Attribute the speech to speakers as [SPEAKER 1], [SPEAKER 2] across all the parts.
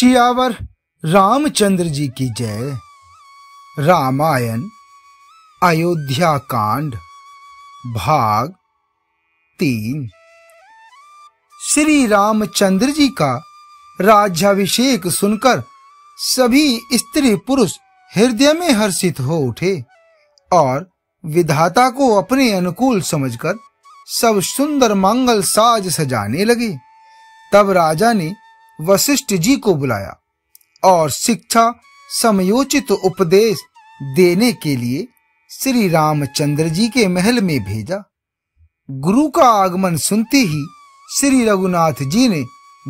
[SPEAKER 1] सियावर रामचंद्र जी की जय। रामायण अयोध्या कांड भाग 3। श्री रामचंद्र जी का राज्याभिषेक सुनकर सभी स्त्री पुरुष हृदय में हर्षित हो उठे और विधाता को अपने अनुकूल समझकर सब सुंदर मंगल साज सजाने लगे। तब राजा ने वशिष्ठ जी को बुलाया और शिक्षा समयोचित उपदेश देने के लिए श्री रामचंद्र जी के महल में भेजा। गुरु का आगमन सुनते ही श्री रघुनाथ जी ने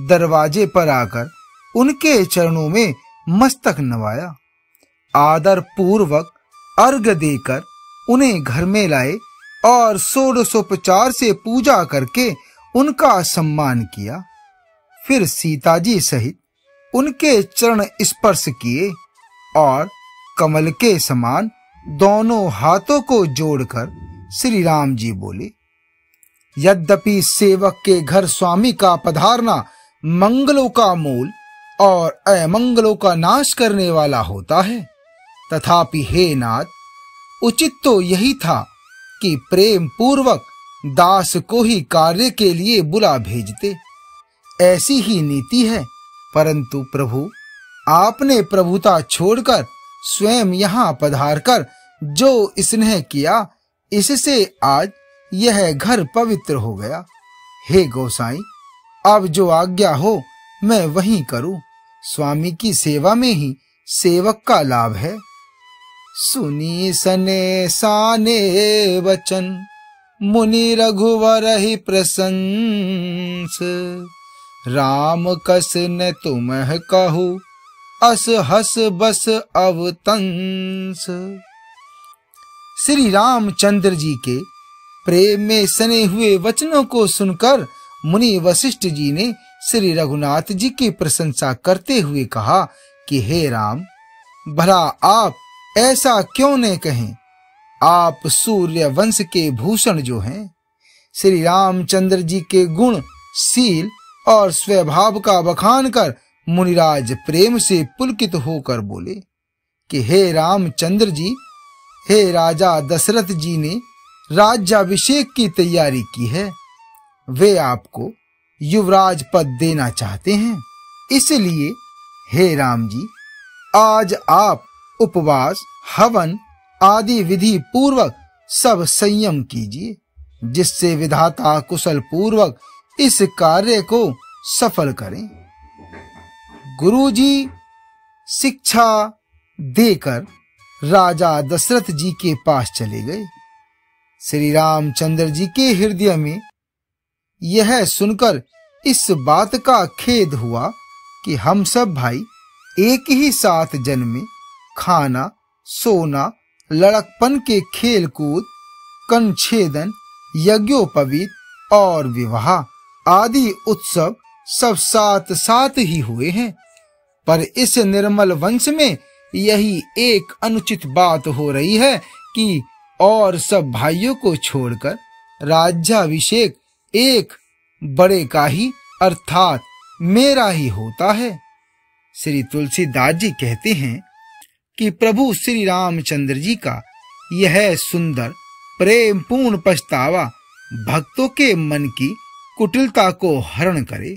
[SPEAKER 1] दरवाजे पर आकर उनके चरणों में मस्तक नवाया। आदर पूर्वक अर्घ्य देकर उन्हें घर में लाए और षोडशोपचार से पूजा करके उनका सम्मान किया। फिर सीता जी सहित उनके चरण स्पर्श किए और कमल के समान दोनों हाथों को जोड़कर श्री राम जी बोले, यद्यपि सेवक के घर स्वामी का पधारना मंगलों का मूल और अमंगलों का नाश करने वाला होता है, तथापि हे नाथ, उचित तो यही था कि प्रेम पूर्वक दास को ही कार्य के लिए बुला भेजते। ऐसी ही नीति है, परंतु प्रभु, आपने प्रभुता छोड़कर स्वयं यहाँ पधारकर जो स्नेह किया, इससे आज यह घर पवित्र हो गया। हे गोसाई, अब जो आज्ञा हो मैं वही करूं। स्वामी की सेवा में ही सेवक का लाभ है। सुनी सने साने वचन, मुनि रघुवर ही प्रशंस। राम कस न तुम्ह कहु, अस हस बस अवतंस। श्री रामचंद्र जी के प्रेम में सने हुए वचनों को सुनकर मुनि वशिष्ठ जी ने श्री रघुनाथ जी की प्रशंसा करते हुए कहा कि हे राम, भला आप ऐसा क्यों न कहें। आप सूर्य वंश के भूषण जो हैं। श्री रामचंद्र जी के गुण, शील और स्वभाव का बखान कर मुनिराज प्रेम से पुलकित होकर बोले कि हे रामचंद्र जी, हे राजा दशरथ जी ने राज्याभिषेक की तैयारी की है। वे आपको युवराज पद देना चाहते हैं। इसलिए हे राम जी, आज आप उपवास, हवन आदि विधि पूर्वक सब संयम कीजिए, जिससे विधाता कुशल पूर्वक इस कार्य को सफल करें। गुरुजी शिक्षा देकर राजा दशरथ जी के पास चले गए। श्री रामचंद्र जी के हृदय में यह सुनकर इस बात का खेद हुआ कि हम सब भाई एक ही साथ जन्मे, खाना, सोना, लड़कपन के खेल कूद, कंछेदन, यज्ञोपवीत और विवाह आदि उत्सव सब साथ साथ ही हुए हैं, पर इस निर्मल वंश में यही एक अनुचित बात हो रही है कि और सब भाइयों को छोड़कर राज्याभिषेक एक बड़े का ही अर्थात मेरा ही होता है। श्री तुलसीदास जी कहते हैं कि प्रभु श्री रामचंद्र जी का यह सुंदर प्रेम पूर्ण पछतावा भक्तों के मन की कुटिलता को हरण करे।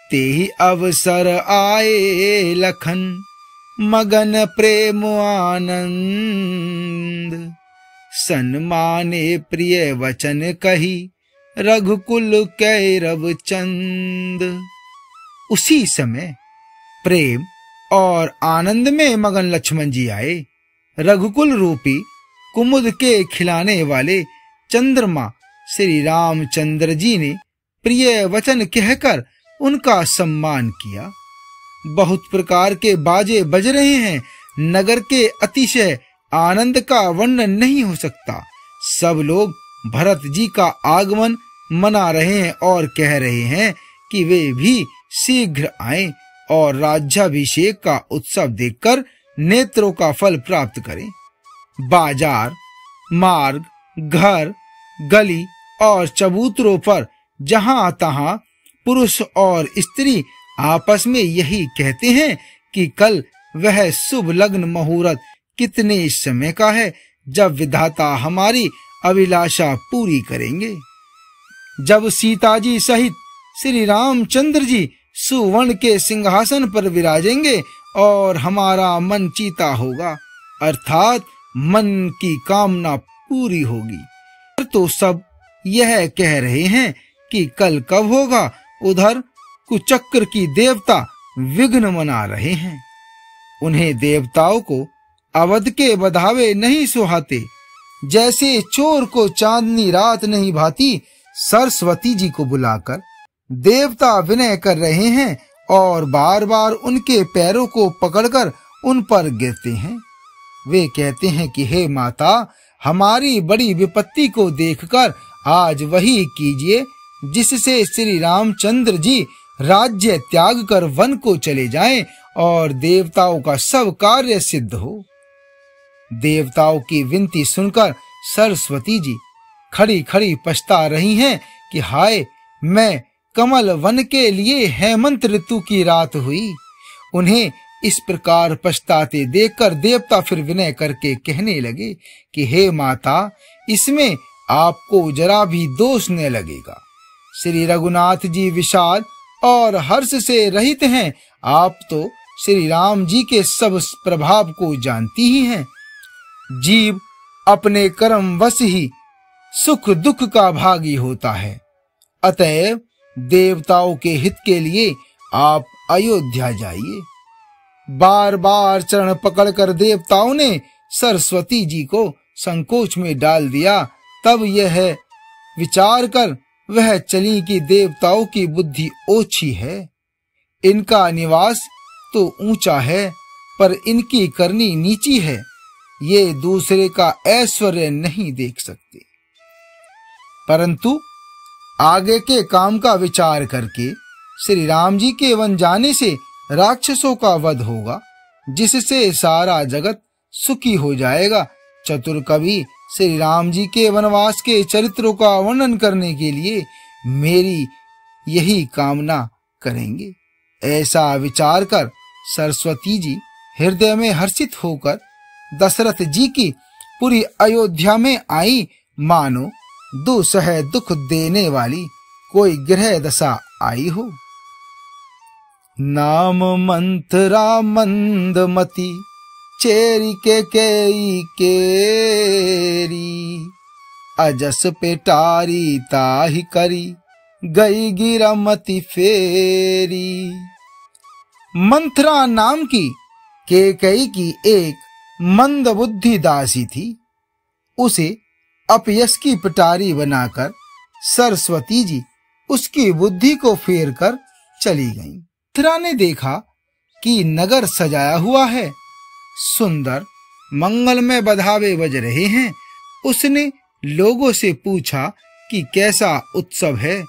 [SPEAKER 1] तेहि अवसर आए लखन, मगन प्रेम आनंद। सन्माने प्रिय वचन कही, रघुकुल कैरव चंद। उसी समय प्रेम और आनंद में मगन लक्ष्मण जी आए। रघुकुल रूपी कुमुद के खिलाने वाले चंद्रमा श्री रामचंद्र जी ने प्रिय वचन कहकर उनका सम्मान किया। बहुत प्रकार के बाजे बज रहे हैं। नगर के अतिशय आनंद का वर्णन नहीं हो सकता। सब लोग भरत जी का आगमन मना रहे हैं और कह रहे हैं कि वे भी शीघ्र आएं और राज्याभिषेक का उत्सव देखकर नेत्रों का फल प्राप्त करें। बाजार, मार्ग, घर, गली और चबूतरों पर जहां तहां पुरुष और स्त्री आपस में यही कहते हैं कि कल वह शुभ लग्न मुहूर्त कितने समय का है जब विधाता हमारी अभिलाषा पूरी करेंगे। जब सीता जी सहित श्री रामचंद्र जी सुवर्ण के सिंहासन पर विराजेंगे और हमारा मन चीता होगा, अर्थात मन की कामना पूरी होगी। तो सब यह कह रहे हैं कि कल कब होगा, उधर कुचक्र की देवता विघ्न मना रहे हैं। उन्हें देवताओं को अवध के बधावे नहीं सुहाते, जैसे चोर को चांदनी रात नहीं भाती। सरस्वती जी को बुलाकर देवता विनय कर रहे हैं और बार-बार उनके पैरों को पकड़कर उन पर गिरते हैं। वे कहते हैं कि हे माता, हमारी बड़ी विपत्ति को देखकर आज वही कीजिए जिससे श्री रामचंद्र जी राज्य त्याग कर वन को चले जाएं और देवताओं का सब कार्य सिद्ध हो। देवताओं की विनती सुनकर सरस्वती जी खड़ी-खड़ी पछता रही हैं कि हाय, मैं कमल वन के लिए हेमंत ऋतु की रात हुई। उन्हें इस प्रकार पछताते देखकर देवता फिर विनय करके कहने लगे कि हे माता, इसमें आपको जरा भी दोष न लगेगा। श्री रघुनाथ जी विशाल और हर्ष से रहित हैं। आप तो श्री राम जी के सब प्रभाव को जानती ही हैं। जीव अपने कर्म वश ही सुख दुख का भागी होता है। अतएव देवताओं के हित के लिए आप अयोध्या जाइए। बार-बार चरण पकड़कर देवताओं ने सरस्वती जी को संकोच में डाल दिया। तब यह विचार कर वह चली कि देवताओं की बुद्धि ओछी है। इनका निवास तो ऊंचा है, पर इनकी करनी नीची है। ये दूसरे का ऐश्वर्य नहीं देख सकते, परंतु आगे के काम का विचार करके श्री राम जी के वन जाने से राक्षसों का वध होगा, जिससे सारा जगत सुखी हो जाएगा। चतुर कवि श्री राम जी के वनवास के चरित्रों का वर्णन करने के लिए मेरी यही कामना करेंगे। ऐसा विचार कर सरस्वती जी हृदय में हर्षित होकर दशरथ जी की पूरी अयोध्या में आई, मानो दुसह दुख देने वाली कोई ग्रह दशा आई हो। नाम मंथरा मंदमती चेरी के केई केरी, अजस पेटारी ताहि करी गई गिरमती फेरी। मंथरा नाम की केकई की एक मंद बुद्धि दासी थी। उसे अपयश की पिटारी बनाकर सरस्वती जी उसकी बुद्धि को फेर कर चली गईं। मंथरा ने देखा कि नगर सजाया हुआ है, सुंदर मंगलमय बधावे बज रहे हैं। उसने लोगों से पूछा कि कैसा उत्सव है।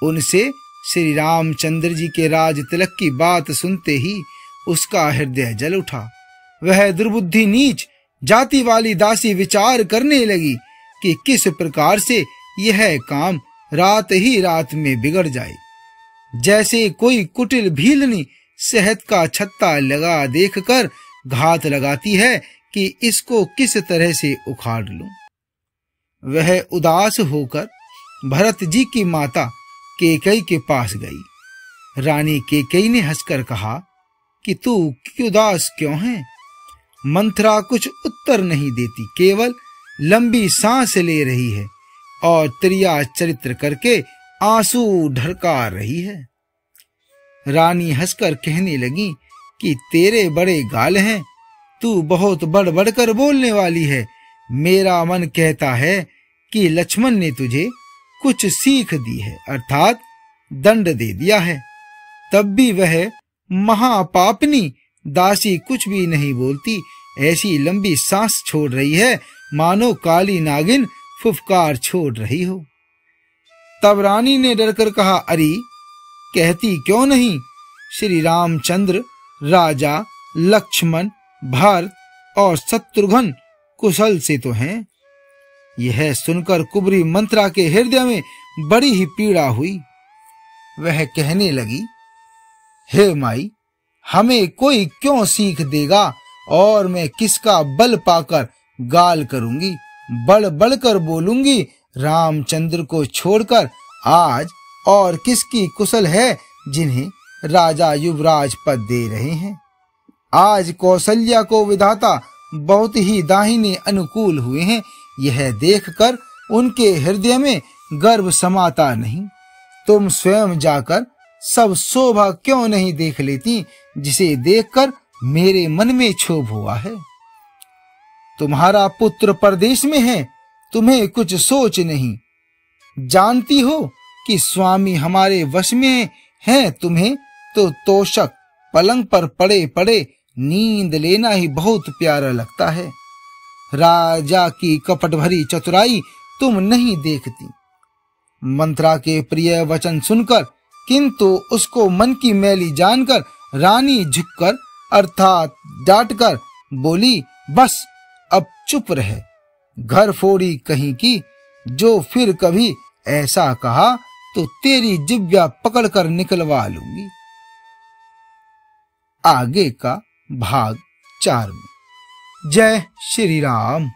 [SPEAKER 1] उनसे श्री रामचंद्र जी के राज तिलक की बात सुनते ही उसका हृदय जल उठा। वह दुर्बुद्धि नीच जाति वाली दासी विचार करने लगी कि किस प्रकार से यह काम रात ही रात में बिगड़ जाए। जैसे कोई कुटिल भीलनी शहद का छत्ता लगा देखकर घात लगाती है कि इसको किस तरह से उखाड़ लूं। वह उदास होकर भरत जी की माता केकई के पास गई। रानी केकई ने हंसकर कहा कि तू उदास क्यों है? मंथरा कुछ उत्तर नहीं देती, केवल लंबी सांस ले रही है और त्रिया चरित्र करके आंसू ढरका रही है। रानी हंसकर कहने लगी कि तेरे बड़े गाल हैं, तू बहुत बढ़-बढ़ कर बोलने वाली है। मेरा मन कहता है कि लक्ष्मण ने तुझे कुछ सीख दी है, अर्थात दंड दे दिया है। तब भी वह महापापनी दासी कुछ भी नहीं बोलती, ऐसी लंबी सांस छोड़ रही है मानो काली नागिन फुफकार छोड़ रही हो। तब रानी ने डरकर कहा, अरे कहती क्यों नहीं? श्री रामचंद्र, राजा लक्ष्मण, भरत और शत्रुघ्न कुशल से तो हैं। यह सुनकर कुबरी मंथरा के हृदय में बड़ी ही पीड़ा हुई। वह कहने लगी हे माई, हमें कोई क्यों सीख देगा और मैं किसका बल पाकर गाल करूंगी। बढ़ बढ़कर बोलूंगी, रामचंद्र को छोड़कर आज और किसकी कुशल है जिन्हें राजा युवराज पद दे रहे हैं। आज कौशल्या को विधाता बहुत ही दाहिने अनुकूल हुए हैं, यह देखकर उनके हृदय में गर्व समाता नहीं। तुम स्वयं जाकर सब शोभा क्यों नहीं देख लेती जिसे देखकर मेरे मन में क्षोभ हुआ है। तुम्हारा पुत्र परदेश में है, तुम्हें कुछ सोच नहीं। जानती हो कि स्वामी हमारे वश में हैं, तुम्हें तो तोशक पलंग पर पड़े पड़े नींद लेना ही बहुत प्यारा लगता है। राजा की कपट भरी चतुराई तुम नहीं देखती। मंत्रा के प्रिय वचन सुनकर किंतु उसको मन की मैली जानकर रानी झुककर अर्थात डांटकर बोली, बस अब चुप रहे, घर फोड़ी कहीं की। जो फिर कभी ऐसा कहा तो तेरी जिब्या पकड़कर निकलवा लूंगी। आगे का भाग 4 में। जय श्री राम।